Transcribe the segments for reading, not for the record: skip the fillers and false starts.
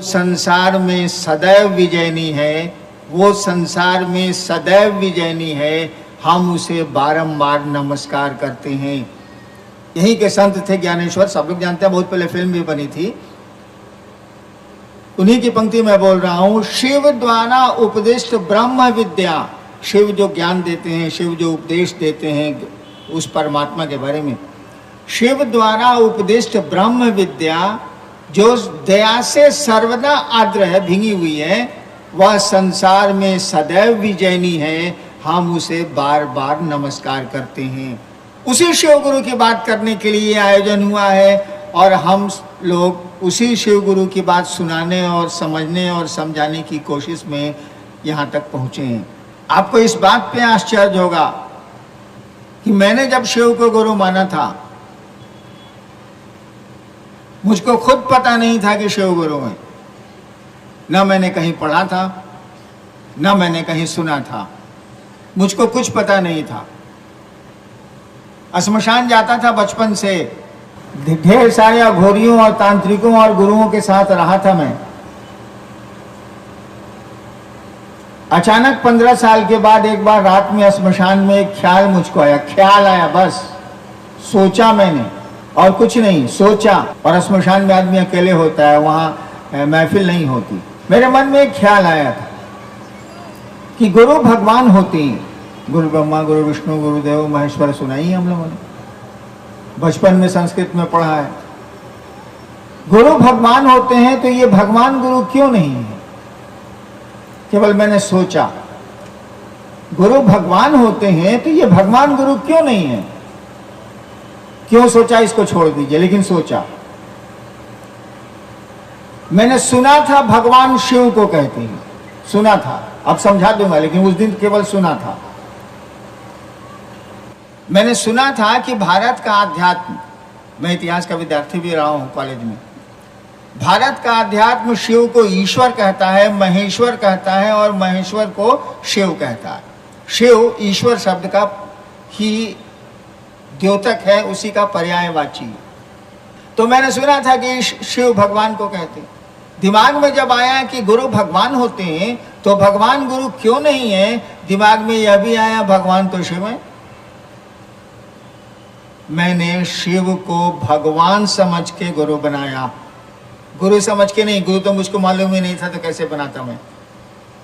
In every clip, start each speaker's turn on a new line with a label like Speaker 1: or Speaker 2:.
Speaker 1: संसार में सदैव विजयनी है, वो संसार में सदैव विजयनी है, हम उसे बारंबार नमस्कार करते हैं। यहीं के संत थे ज्ञानेश्वर, सब लोग जानते हैं, बहुत पहले फिल्म भी बनी थी। उन्हीं की पंक्ति में बोल रहा हूं। शिव द्वारा उपदिष्ट ब्रह्म विद्या, शिव जो ज्ञान देते हैं, शिव जो उपदेश देते हैं उस परमात्मा के बारे में, शिव द्वारा उपदिष्ट ब्रह्म विद्या जो दया से सर्वदा आर्द्र है, भींगी हुई है, वह संसार में सदैव विजयनी है, हम उसे बार बार नमस्कार करते हैं। उसी शिव गुरु की बात करने के लिए आयोजन हुआ है और हम लोग उसी शिव गुरु की बात सुनाने और समझने और समझाने की कोशिश में यहाँ तक पहुँचे हैं। आपको इस बात पे आश्चर्य होगा कि मैंने जब शिव को गुरु माना था, मुझको खुद पता नहीं था कि शिव गुरु है। न मैंने कहीं पढ़ा था, न मैंने कहीं सुना था, मुझको कुछ पता नहीं था। श्मशान जाता था बचपन से, ढेर सारे अघोरियों और तांत्रिकों और गुरुओं के साथ रहा था मैं। अचानक 15 साल के बाद एक बार रात में श्मशान में एक ख्याल मुझको आया, ख्याल आया, बस सोचा मैंने और कुछ नहीं, सोचा। और श्मशान में आदमी अकेले होता है, वहां महफिल नहीं होती। मेरे मन में एक ख्याल आया था कि गुरु भगवान होते हैं, गुरु ब्रह्मा गुरु विष्णु गुरुदेव महेश्वर, सुना ही हम लोगों ने, बचपन में संस्कृत में पढ़ा है। गुरु भगवान होते हैं तो ये भगवान गुरु क्यों नहीं है? केवल मैंने सोचा, गुरु भगवान होते हैं तो ये भगवान गुरु क्यों नहीं है? क्यों सोचा इसको छोड़ दीजिए, लेकिन सोचा। मैंने सुना था भगवान शिव को कहते हैं, सुना था, अब समझा दूंगा, लेकिन उस दिन केवल सुना था। मैंने सुना था कि भारत का अध्यात्म, मैं इतिहास का विद्यार्थी भी रहा हूं कॉलेज में, भारत का अध्यात्म शिव को ईश्वर कहता है, महेश्वर कहता है और महेश्वर को शिव कहता है। शिव ईश्वर शब्द का ही द्योतक है, उसी का पर्यायवाची। तो मैंने सुना था कि शिव भगवान को कहते। दिमाग में जब आया कि गुरु भगवान होते हैं तो भगवान गुरु क्यों नहीं है, दिमाग में यह भी आया भगवान तो शिव है। मैंने शिव को भगवान समझ के गुरु बनाया, गुरु समझ के नहीं, गुरु तो मुझको मालूम ही नहीं था तो कैसे बनाता मैं।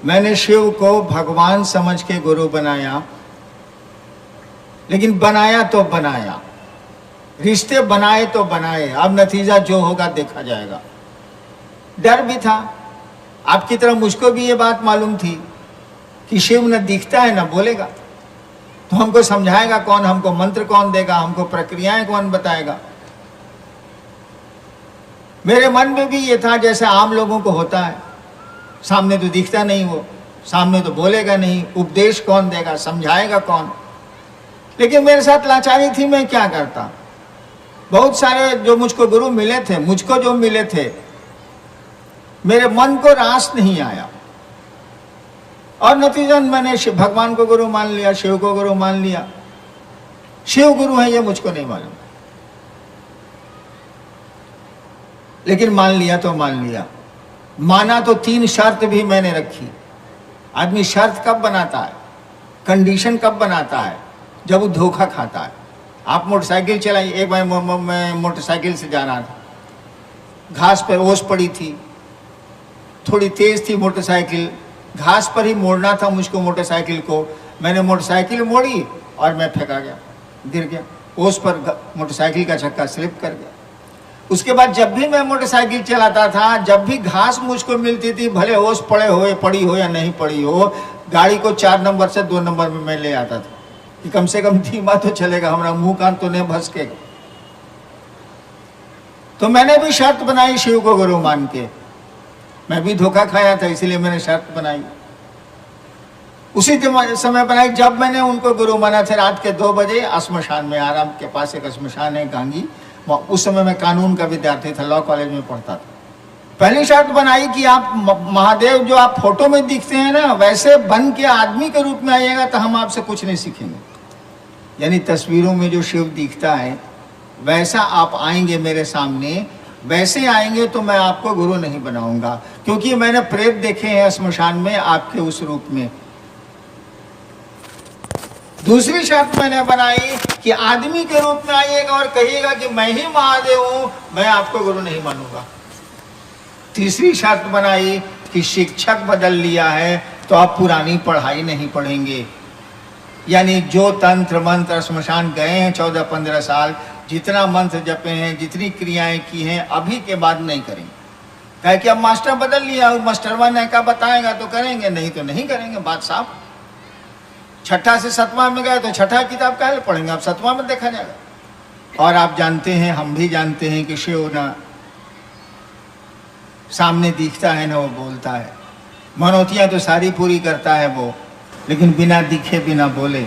Speaker 1: मैंने शिव को भगवान समझ के गुरु बनाया, लेकिन बनाया तो बनाया, रिश्ते बनाए तो बनाए, अब नतीजा जो होगा देखा जाएगा। डर भी था, आपकी तरह मुझको भी ये बात मालूम थी कि शिव न दिखता है न बोलेगा, तो हमको समझाएगा कौन, हमको मंत्र कौन देगा, हमको प्रक्रियाएं कौन बताएगा। मेरे मन में भी ये था जैसे आम लोगों को होता है, सामने तो दिखता नहीं, वो सामने तो बोलेगा नहीं, उपदेश कौन देगा, समझाएगा कौन। लेकिन मेरे साथ लाचारी थी, मैं क्या करता। बहुत सारे जो मुझको गुरु मिले थे, मुझको जो मिले थे, मेरे मन को रास नहीं आया और नतीजन मैंने भगवान को गुरु मान लिया, शिव को गुरु मान लिया। शिव गुरु है ये मुझको नहीं मालूम, लेकिन मान लिया तो मान लिया। माना तो 3 शर्त भी मैंने रखी। आदमी शर्त कब बनाता है, कंडीशन कब बनाता है? जब वो धोखा खाता है। आप मोटरसाइकिल चलाई, एक बार मैं मोटरसाइकिल से जा रहा था, घास पर ओस पड़ी थी, थोड़ी तेज थी मोटरसाइकिल, घास पर ही मोड़ना था मुझको मोटरसाइकिल को। मैंने मोटरसाइकिल मोड़ी और मैं फेंका गया, गिर गया ओस पर, मोटरसाइकिल का चक्का स्लिप कर गया। उसके बाद जब भी मैं मोटरसाइकिल चलाता था, जब भी घास मुझको मिलती थी, भले ओस पड़ी हो या नहीं पड़ी हो, गाड़ी को 4 नंबर से 2 नंबर में मैं ले आता था कि कम से कम धीमा तो चलेगा, हमारा मुंह कान तो नहीं भसकेगा। तो मैंने भी शर्त बनाई शिव को गुरु मान के। मैं भी धोखा खाया था, इसीलिए मैंने शर्त बनाई। उसी समय बनाई जब मैंने उनको गुरु माना था। रात के 2 बजे श्मशान में, आराम के पास एक श्मशान है गांगी, उस समय मैं कानून का विद्यार्थी था, लॉ कॉलेज में पढ़ता था। पहली शर्त बनाई कि आप महादेव जो आप फोटो में दिखते हैं ना, वैसे बन के आदमी के रूप में आइएगा तो हम आपसे कुछ नहीं सीखेंगे। यानी तस्वीरों में जो शिव दिखता है वैसा आप आएंगे मेरे सामने वैसे आएंगे तो मैं आपको गुरु नहीं बनाऊंगा, क्योंकि मैंने प्रेत देखे हैं स्मशान में आपके उस रूप में। दूसरी शर्त मैंने बनाई कि आदमी के रूप में आइएगा और कहिएगा कि मैं ही महादेव हूं, मैं आपको गुरु नहीं मानूंगा। तीसरी शर्त बनाई कि शिक्षक बदल लिया है तो आप पुरानी पढ़ाई नहीं पढ़ेंगे, यानी जो तंत्र मंत्र स्मशान गए हैं 14-15 साल, जितना मंत्र जपे हैं, जितनी क्रियाएं की हैं, अभी के बाद नहीं करेंगे। कहे कि अब मास्टर बदल लिया, और मास्टरवा ने का बताएगा तो करेंगे, नहीं तो नहीं करेंगे। बात साफ। छठा से सतवां में गए तो छठा किताब काहे पढ़ेंगे, अब सतवां में देखा जाएगा। और आप जानते हैं, हम भी जानते हैं कि शिव ना सामने दिखता है ना वो बोलता है। मनौतियां तो सारी पूरी करता है वो, लेकिन बिना दिखे बिना बोले।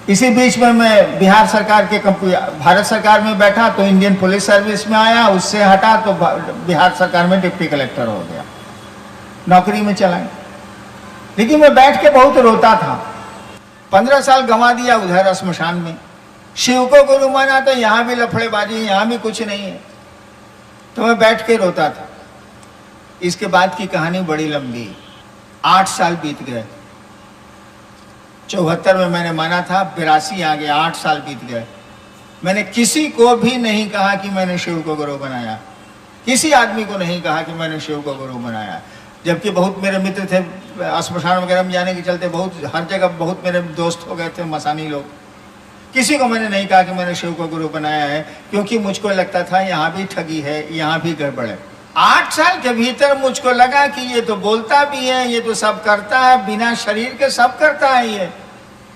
Speaker 1: इसी बीच में मैं बिहार सरकार के भारत सरकार में बैठा तो इंडियन पुलिस सर्विस में आया, उससे हटा तो बिहार सरकार में डिप्टी कलेक्टर हो गया, नौकरी में चला गया। लेकिन मैं बैठ के बहुत रोता था। 15 साल गंवा दिया उधर स्मशान में। शिव को गुरु माना तो यहाँ भी लफड़ेबाजी, यहाँ भी कुछ नहीं है, तो मैं बैठ के रोता था। इसके बाद की कहानी बड़ी लंबी। 8 साल बीत गए। 74 में मैंने माना था, 82 आ गया, 8 साल बीत गए। मैंने किसी को भी नहीं कहा कि मैंने शिव को गुरु बनाया, किसी आदमी को नहीं कहा कि मैंने शिव को गुरु बनाया। जबकि बहुत मेरे मित्र थे, स्मशान वगैरह में जाने के चलते बहुत हर जगह बहुत मेरे दोस्त हो गए थे मसानी लोग। किसी को मैंने नहीं कहा कि मैंने शिव को गुरु बनाया है, क्योंकि मुझको लगता था यहाँ भी ठगी है, यहाँ भी गड़बड़ है। 8 साल के भीतर मुझको लगा कि ये तो बोलता भी है, ये तो सब करता है, बिना शरीर के सब करता है ये।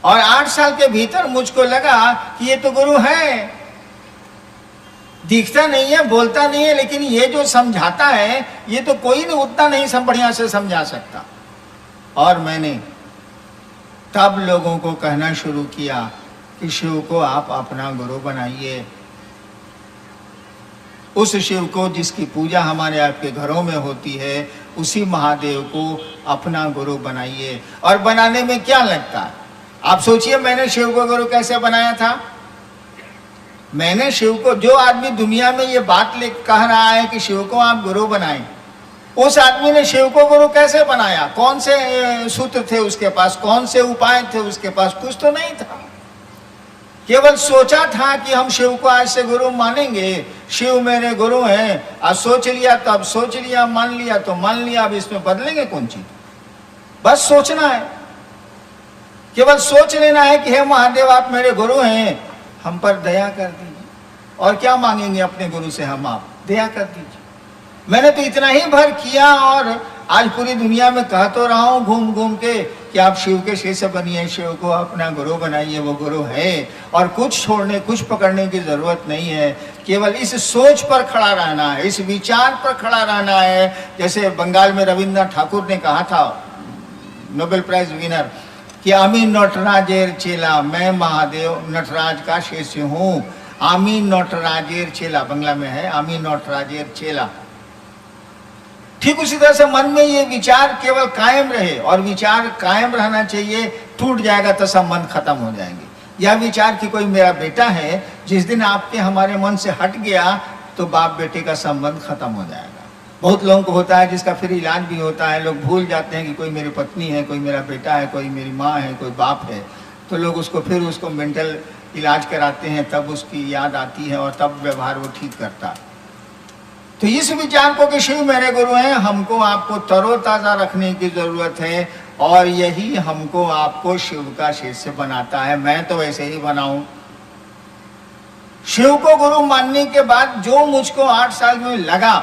Speaker 1: और 8 साल के भीतर मुझको लगा कि ये तो गुरु है, दिखता नहीं है, बोलता नहीं है, लेकिन ये जो समझाता है ये तो कोई नहीं उतना नहीं बढ़िया से समझा सकता। और मैंने तब लोगों को कहना शुरू किया कि शिव को आप अपना गुरु बनाइए। उस शिव को जिसकी पूजा हमारे आपके घरों में होती है, उसी महादेव को अपना गुरु बनाइए। और बनाने में क्या लगता है, आप सोचिए, मैंने शिव को गुरु कैसे बनाया था। मैंने शिव को, जो आदमी दुनिया में ये बात कह रहा है कि शिव को आप गुरु बनाएं, उस आदमी ने शिव को गुरु कैसे बनाया? कौन से सूत्र थे उसके पास, कौन से उपाय थे उसके पास? कुछ तो नहीं था। केवल सोचा था कि हम शिव को आज से गुरु मानेंगे, शिव मेरे गुरु हैं। आज सोच लिया तो अब सोच लिया, मान लिया तो मान लिया, अब इसमें बदलेंगे कौन चीज? बस सोचना है, केवल सोच लेना है कि हे महादेव आप मेरे गुरु हैं, हम पर दया कर दीजिए। और क्या मांगेंगे अपने गुरु से हम? आप दया कर दीजिए। मैंने तो इतना ही भर किया, और आज पूरी दुनिया में कह तो रहा हूं घूम घूम के कि आप शिव के शिष्य बनिए, शिव को अपना गुरु बनाइए, वो गुरु है। और कुछ छोड़ने, कुछ पकड़ने की जरूरत नहीं है, केवल इस सोच पर खड़ा रहना है, इस विचार पर खड़ा रहना है। जैसे बंगाल में रविन्द्रनाथ ठाकुर ने कहा था, नोबेल प्राइज विनर, कि आमी नटराजेर चेला, मैं महादेव नटराज का शिष्य हूँ। आमी नटराजेर चेला, बंगला में है, आमी नटराजेर चेला। ठीक उसी तरह से मन में ये विचार केवल कायम रहे, और विचार कायम रहना चाहिए। टूट जाएगा तो सब मन खत्म हो जाएंगे। यह विचार कि कोई मेरा बेटा है, जिस दिन आपके हमारे मन से हट गया तो बाप बेटे का संबंध खत्म हो जाएगा। बहुत लोगों को होता है, जिसका फिर इलाज भी होता है। लोग भूल जाते हैं कि कोई मेरी पत्नी है, कोई मेरा बेटा है, कोई मेरी माँ है, कोई बाप है, तो लोग उसको मेंटल इलाज कराते हैं, तब उसकी याद आती है और तब व्यवहार वो ठीक करता है। तो इस विचार को कि शिव मेरे गुरु हैं, हमको आपको तरोताजा रखने की जरूरत है, और यही हमको आपको शिव का शिष्य बनाता है। मैं तो वैसे ही बनाऊं। शिव को गुरु मानने के बाद जो मुझको 8 साल में लगा,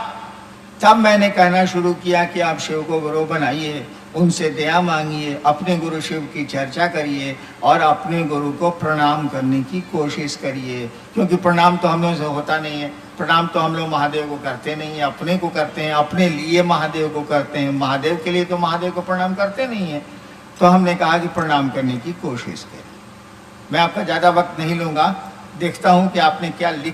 Speaker 1: तब मैंने कहना शुरू किया कि आप शिव को गुरु बनाइए, उनसे दया मांगिए, अपने गुरु शिव की चर्चा करिए, और अपने गुरु को प्रणाम करने की कोशिश करिए। क्योंकि प्रणाम तो हम लोग से होता नहीं है, प्रणाम तो हम लोग महादेव को करते नहीं है, अपने को करते हैं, अपने लिए महादेव को करते हैं। महादेव के लिए तो महादेव को प्रणाम करते नहीं है। तो हमने कहा कि प्रणाम करने की कोशिश करें। मैं आपका ज़्यादा वक्त नहीं लूँगा, देखता हूँ कि आपने क्या लिख